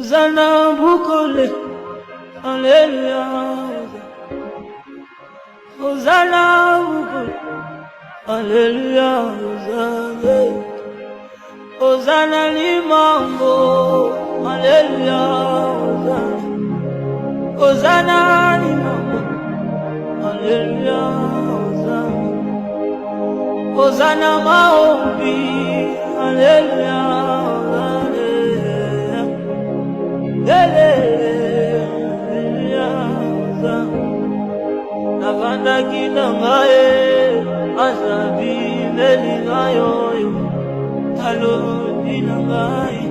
Hosanna bukole, Alleluia. Hosanna bukole, Alleluia. Hosanna, Hosanna limambo, Alleluia. Hosanna limambo, Alleluia. Hosanna maombi, Alleluia. Navanda kina ngae asabi meli ngayo talo dina ngae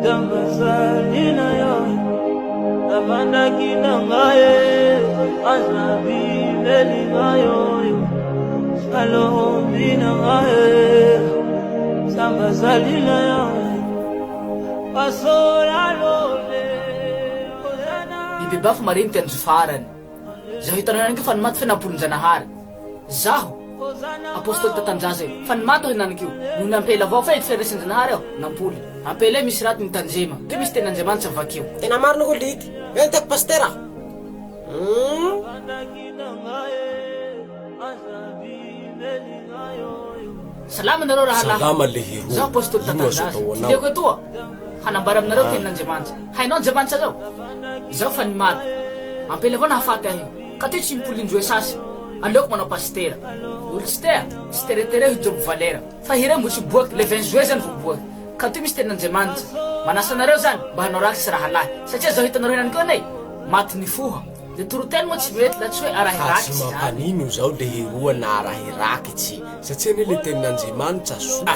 dambasali na yo. Navanda kina ngae asabi meli ngayo talo dina ngae dambasali na yo. Ibibaf marin ten sufaran. Zaho hitanana ko fan mat fanapun janahar. Zaho apostol tatanjaze fan mato hinankiu. Nung nampela vo fa itferesin janahar yo nampuli. Ampela misrat ni tanjema. Kemis tenanjeman sa vakiu. Tinamar no kulit. Bentek pastera. Salamat na ro rahala. Salamat lihiru. Zaho apostol tatanjaze. Hindi ko ito. Hanambaram na ro tenanjeman. Hay non jeman sa zaho. Zaho fan mat. Ampela vo na fatay. Katit simpulin jo esas. Alok mano pastera. Ulster. Steretere job valera. Fahira mo si buak leven zuezan fu buak. Katit mister nan jeman. Manasa na ro zan. Bahanorak sarahala. Sacha zaho hitan ro nan kanay. Mat ni fuha. De turuten mo si bet la tswe arahiraki. Kasi mapanino zao lihiru na arahiraki chi. Satria nile tenanjeman sa suwa.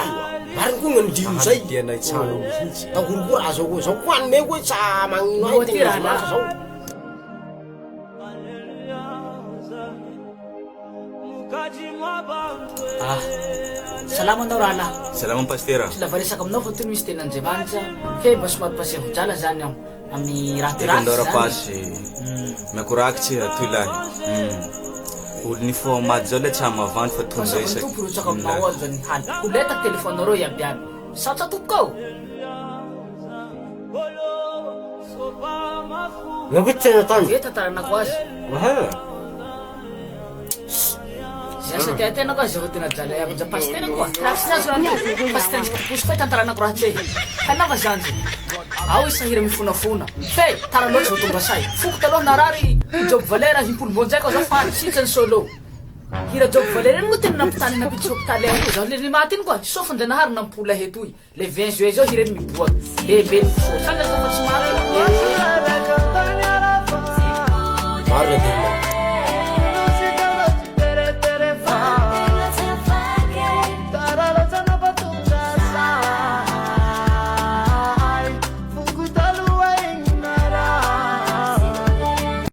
Barang ko ngandiyo zay dia na itsano mihitsy. Tahulbura azo ko. So kwan me ko sa manginay tenanjeman sa zao. Salamat na rala. Salamat pastera. Sila vari sa kamno foto mi stenan jemanza. Ke bas mat pas yung jala zanyam. Ami rati-rati. Ikandora pasi. Makurakchi atulai. Ulni fo madzole chama van fatunza isa. Tu puro sa kamawal zan han. Ulit ang telepono ro yabyan. Sa tup ko. Ngabit siya na tan. Kita tara na kwas. Mahal. Siya tete na kasi ko tinadala ya sa pastena ko. Tracks na sa pastena puspa tantara na kurache. Kana ba janji? Awis sa hiram funa. Hey, tara no sa tumbasay. Fuk talo narari. Job Valera himpul monjay ko sa fan season solo. Hira job Valera mo tin naptan na pitsok tale ko. Zali ni matin ko. So fan danahar ng pula hetui. Le 20 juezo hiram mi buat. Le ben so sanga sa matsmati. Mara din